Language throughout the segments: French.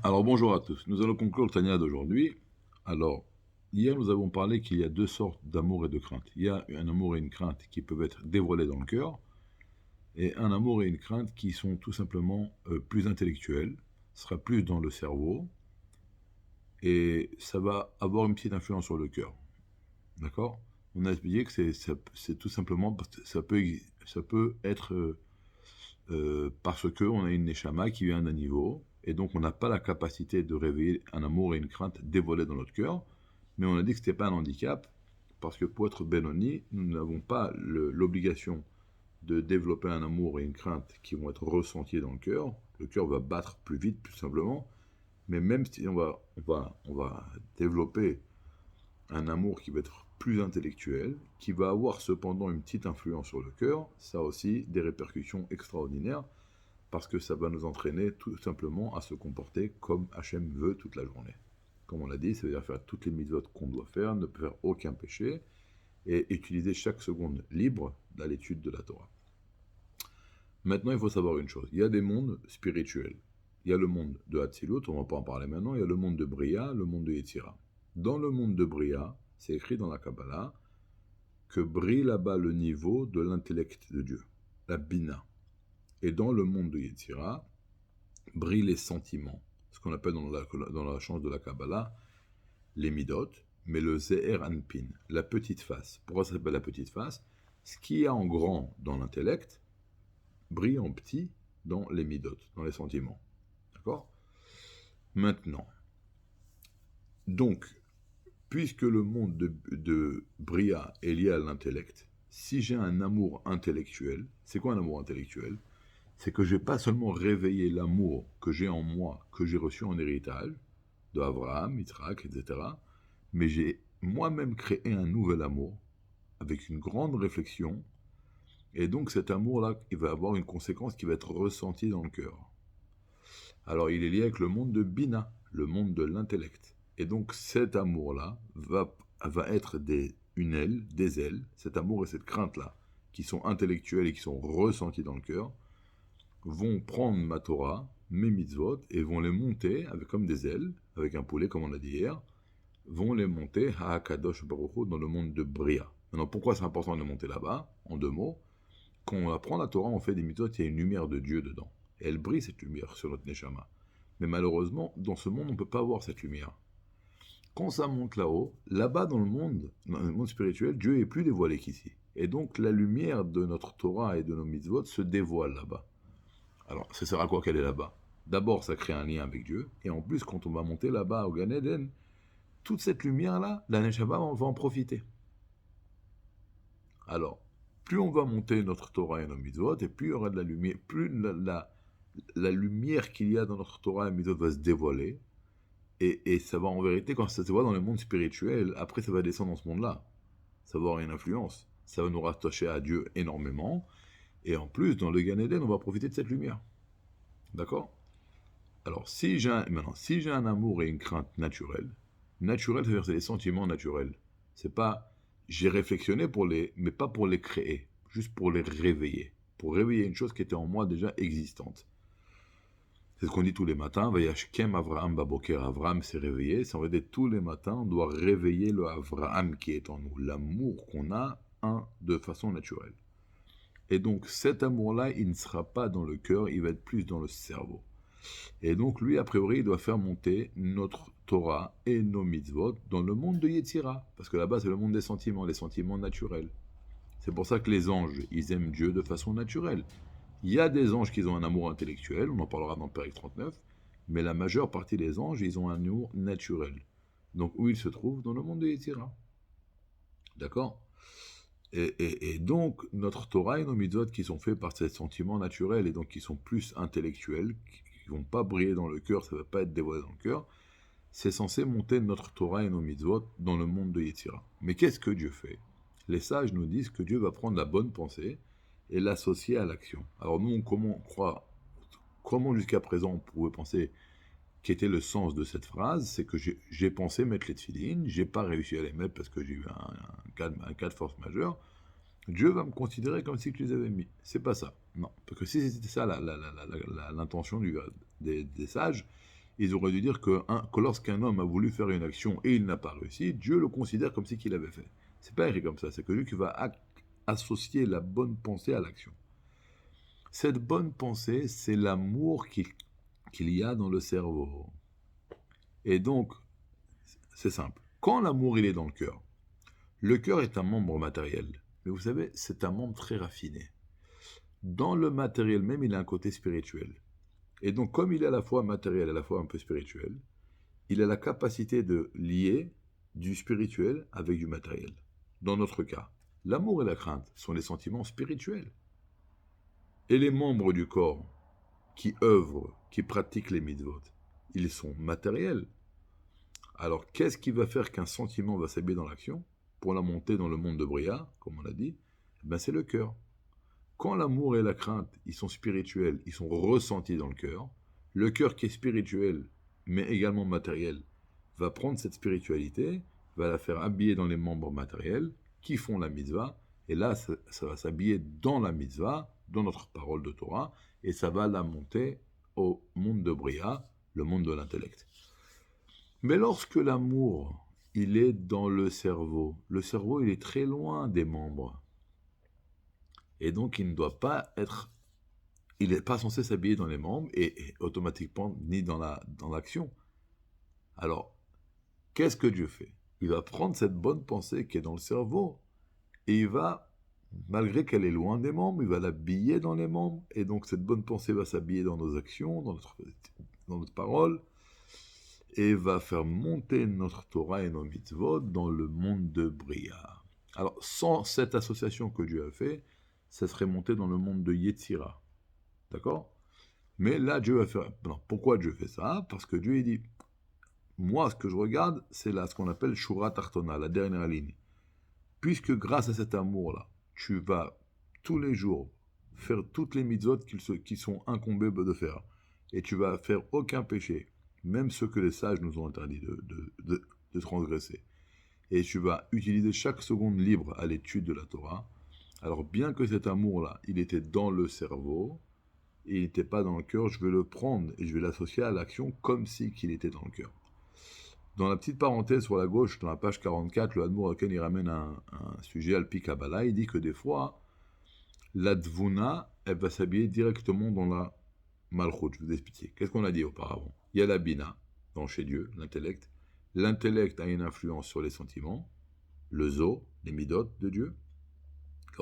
Alors bonjour à tous, nous allons conclure le Tanya d'aujourd'hui. Alors, hier nous avons parlé qu'il y a deux sortes d'amour et de crainte. Il y a un amour et une crainte qui peuvent être dévoilés dans le cœur, et un amour et une crainte qui sont tout simplement plus intellectuels, ce sera plus dans le cerveau, et ça va avoir une petite influence sur le cœur. D'accord? On a expliqué que c'est tout simplement parce que ça peut être parce qu'on a une neshama qui vient d'un niveau, et donc on n'a pas la capacité de réveiller un amour et une crainte dévoilés dans notre cœur, mais on a dit que ce n'était pas un handicap, parce que pour être Benoni, nous n'avons pas l'obligation de développer un amour et une crainte qui vont être ressentis dans le cœur va battre plus vite, plus simplement, mais même si on va développer un amour qui va être plus intellectuel, qui va avoir cependant une petite influence sur le cœur, ça a aussi des répercussions extraordinaires, parce que ça va nous entraîner tout simplement à se comporter comme Hachem veut toute la journée. Comme on l'a dit, ça veut dire faire toutes les mitzvot qu'on doit faire, ne faire aucun péché, et utiliser chaque seconde libre dans l'étude de la Torah. Maintenant, il faut savoir une chose, il y a des mondes spirituels. Il y a le monde de Hatzilut, on ne va pas en parler maintenant, il y a le monde de Bria, le monde de Yetzira. Dans le monde de Bria, c'est écrit dans la Kabbalah que brille là-bas le niveau de l'intellect de Dieu, la Bina. Et dans le monde de Yetzira, brillent les sentiments, ce qu'on appelle dans la science de la Kabbalah, les midot, mais le Zeher Anpin, la petite face. Pourquoi ça s'appelle la petite face? Ce qui est en grand dans l'intellect brille en petit dans les midot, dans les sentiments. D'accord? Maintenant, donc, puisque le monde de Bria est lié à l'intellect, si j'ai un amour intellectuel, c'est quoi un amour intellectuel? C'est que je n'ai pas seulement réveillé l'amour que j'ai en moi, que j'ai reçu en héritage, de Abraham, Yitzhak, etc., mais j'ai moi-même créé un nouvel amour, avec une grande réflexion, et donc cet amour-là, il va avoir une conséquence qui va être ressentie dans le cœur. Alors il est lié avec le monde de Bina, le monde de l'intellect. Et donc cet amour-là va être une aile, des ailes, cet amour et cette crainte-là, qui sont intellectuelles et qui sont ressenties dans le cœur, vont prendre ma Torah, mes mitzvot, et vont les monter avec, comme des ailes, avec un poulet, comme on a dit hier, vont les monter à Kadosh Baruch Hu dans le monde de Bria. Maintenant, pourquoi c'est important de les monter là-bas? En deux mots, quand on apprend la Torah, on fait des mitzvot, il y a une lumière de Dieu dedans. Et elle brille, cette lumière, sur notre Neshama. Mais malheureusement, dans ce monde, on ne peut pas voir cette lumière. Quand ça monte là-haut, là-bas dans le monde spirituel, Dieu est plus dévoilé qu'ici. Et donc, la lumière de notre Torah et de nos mitzvot se dévoile là-bas. Alors, ça sert à quoi qu'elle est là-bas? D'abord, ça crée un lien avec Dieu. Et en plus, quand on va monter là-bas au Gan Eden, toute cette lumière-là, la Neshama va en profiter. Alors, plus on va monter notre Torah et nos mitzvot, et plus il y aura de la lumière, plus la lumière qu'il y a dans notre Torah et nos mitzvot va se dévoiler, et ça va en vérité, quand ça se voit dans le monde spirituel, après ça va descendre dans ce monde-là. Ça va avoir une influence. Ça va nous rattacher à Dieu énormément, et en plus, dans le Gan Eden, on va profiter de cette lumière. D'accord? Alors, si j'ai un amour et une crainte naturelle, naturel, c'est-à-dire c'est des sentiments naturels. C'est pas, j'ai réflexionné mais pas pour les créer, juste pour les réveiller. Pour réveiller une chose qui était en moi déjà existante. C'est ce qu'on dit tous les matins, Vayashkem Avraham Baboker, Avraham s'est réveillé, ça veut dire tous les matins, on doit réveiller le Avraham qui est en nous, l'amour qu'on a, de façon naturelle. Et donc cet amour-là, il ne sera pas dans le cœur, il va être plus dans le cerveau. Et donc lui, a priori, il doit faire monter notre Torah et nos mitzvot dans le monde de Yetzira. Parce que là-bas, c'est le monde des sentiments, les sentiments naturels. C'est pour ça que les anges, ils aiment Dieu de façon naturelle. Il y a des anges qui ont un amour intellectuel, on en parlera dans le Pérec 39, mais la majeure partie des anges, ils ont un amour naturel. Donc où ils se trouvent? Dans le monde de Yetzira. D'accord? Et donc, notre Torah et nos mitzvot qui sont faits par ces sentiments naturels et donc qui sont plus intellectuels, qui ne vont pas briller dans le cœur, ça ne va pas être dévoilé dans le cœur, c'est censé monter notre Torah et nos mitzvot dans le monde de Yetzira. Mais qu'est-ce que Dieu fait? Les sages nous disent que Dieu va prendre la bonne pensée et l'associer à l'action. Alors nous, comment jusqu'à présent on pouvait penser qu'était le sens de cette phrase? C'est que j'ai pensé mettre les tefilines, j'ai pas réussi à les mettre parce que j'ai eu un cas de force majeure. Dieu va me considérer comme si je les avais mis. C'est pas ça. Non. Parce que si c'était ça l'intention des sages, ils auraient dû dire que lorsqu'un homme a voulu faire une action et il n'a pas réussi, Dieu le considère comme si qu'il avait fait. C'est pas écrit comme ça, c'est que Dieu qui va associer la bonne pensée à l'action. Cette bonne pensée, c'est l'amour qu'il y a dans le cerveau. Et donc, c'est simple. Quand l'amour il est dans le cœur est un membre matériel. Mais vous savez, c'est un membre très raffiné. Dans le matériel même, il a un côté spirituel. Et donc, comme il est à la fois matériel et à la fois un peu spirituel, il a la capacité de lier du spirituel avec du matériel. Dans notre cas, l'amour et la crainte sont des sentiments spirituels. Et les membres du corps qui œuvrent, qui pratiquent les mitzvot, ils sont matériels. Alors, qu'est-ce qui va faire qu'un sentiment va s'habiller dans l'action pour la monter dans le monde de Bria, comme on l'a dit? Ben, c'est le cœur. Quand l'amour et la crainte, ils sont spirituels, ils sont ressentis dans le cœur qui est spirituel, mais également matériel, va prendre cette spiritualité, va la faire habiller dans les membres matériels qui font la mitzvah, et là, ça va s'habiller dans la mitzvah, dans notre parole de Torah, et ça va la monter au monde de Bria, le monde de l'intellect. Mais lorsque l'amour, il est dans le cerveau il est très loin des membres. Et donc, il ne doit pas être... Il n'est pas censé s'habiller dans les membres et automatiquement ni dans l'action. Alors, qu'est-ce que Dieu fait? Il va prendre cette bonne pensée qui est dans le cerveau et il va, malgré qu'elle est loin des membres, il va l'habiller dans les membres. Et donc, cette bonne pensée va s'habiller dans nos actions, dans notre parole, et va faire monter notre Torah et nos mitzvot dans le monde de Bria. Alors, sans cette association que Dieu a fait, ça serait monté dans le monde de Yetzira. D'accord? Mais là, Dieu va faire... Non, pourquoi Dieu fait ça? Parce que Dieu, il dit, moi, ce que je regarde, c'est là ce qu'on appelle Shura Tartona, la dernière ligne. Puisque grâce à cet amour-là, tu vas tous les jours faire toutes les mitzvot qui sont incombées de faire. Et tu vas faire aucun péché, même ceux que les sages nous ont interdit de transgresser. Et tu vas utiliser chaque seconde libre à l'étude de la Torah. Alors bien que cet amour-là, il était dans le cerveau, et il n'était pas dans le cœur, je vais le prendre et je vais l'associer à l'action comme si qu'il était dans le cœur. Dans la petite parenthèse sur la gauche, dans la page 44, le Hadmour auquel il ramène un sujet Alpi Kabbalah, il dit que des fois, la Dvuna, elle va s'habiller directement dans la Malchut. Je vais vous expliquer. Qu'est-ce qu'on a dit auparavant? Il y a la Bina, dans chez Dieu, l'intellect. L'intellect a une influence sur les sentiments, le Zo, les Midot de Dieu,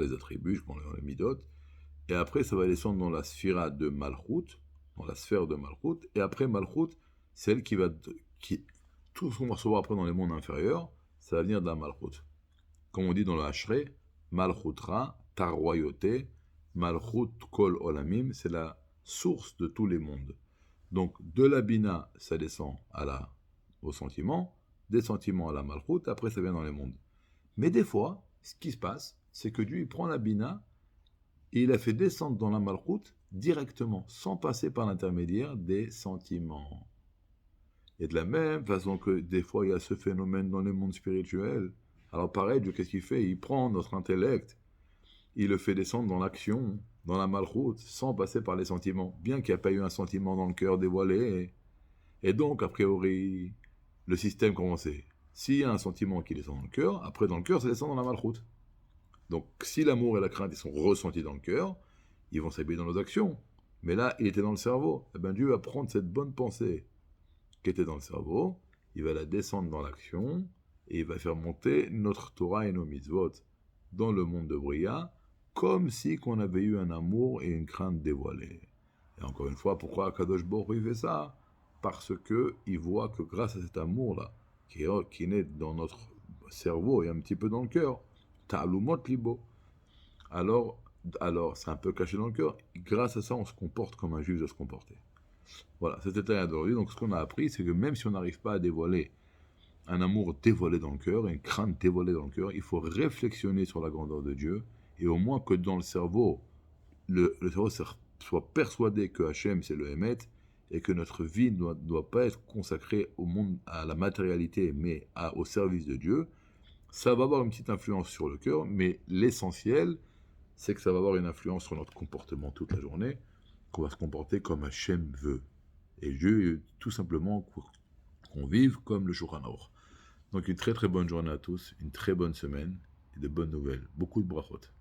les attributs, je prends les Midot, et après ça va descendre dans la sphira de Malchut, dans la sphère de Malchut, et après Malchut, c'est elle tout ce qu'on va recevoir après dans les mondes inférieurs, ça va venir de la Malchut. Comme on dit dans le Hachré, Malchutra, ta royauté, Malchut Kol Olamim, c'est la source de tous les mondes. Donc de la Bina, ça descend au sentiment, des sentiments à la Malchut, après ça vient dans les mondes. Mais des fois, ce qui se passe, c'est que Dieu il prend la Bina et il la fait descendre dans la Malchut directement, sans passer par l'intermédiaire des sentiments. Et de la même façon que des fois il y a ce phénomène dans le monde spirituel, alors pareil, Dieu qu'est-ce qu'il fait? Il prend notre intellect, il le fait descendre dans l'action, dans la malchoute, sans passer par les sentiments, bien qu'il n'y ait pas eu un sentiment dans le cœur dévoilé. Et donc, a priori, le système commençait. S'il y a un sentiment qui descend dans le cœur, après dans le cœur, ça descend dans la malchoute. Donc, si l'amour et la crainte ils sont ressentis dans le cœur, ils vont s'habiller dans nos actions. Mais là, il était dans le cerveau. Eh bien, Dieu va prendre cette bonne pensée qui était dans le cerveau, il va la descendre dans l'action, et il va faire monter notre Torah et nos mitzvot dans le monde de Bria, comme si qu'on avait eu un amour et une crainte dévoilée. Et encore une fois, pourquoi Akadosh Baruch Hu fait ça? Parce qu'il voit que grâce à cet amour-là, qui naît dans notre cerveau et un petit peu dans le cœur, Ta'alumot libo. Alors, c'est un peu caché dans le cœur, grâce à ça, on se comporte comme un juif doit se comporter. Voilà, c'était rien d'aujourd'hui. Donc ce qu'on a appris, c'est que même si on n'arrive pas à dévoiler un amour dévoilé dans le cœur, une crainte dévoilée dans le cœur, il faut réflexionner sur la grandeur de Dieu, et au moins que dans le cerveau soit persuadé que Hachem c'est le Hémet, et que notre vie ne doit pas être consacrée au monde, à la matérialité, mais au service de Dieu. Ça va avoir une petite influence sur le cœur, mais l'essentiel, c'est que ça va avoir une influence sur notre comportement toute la journée, qu'on va se comporter comme Hachem veut. Et Dieu, tout simplement, qu'on vive comme le Shulchan Aruch. Donc une très très bonne journée à tous, une très bonne semaine et de bonnes nouvelles. Beaucoup de brachot.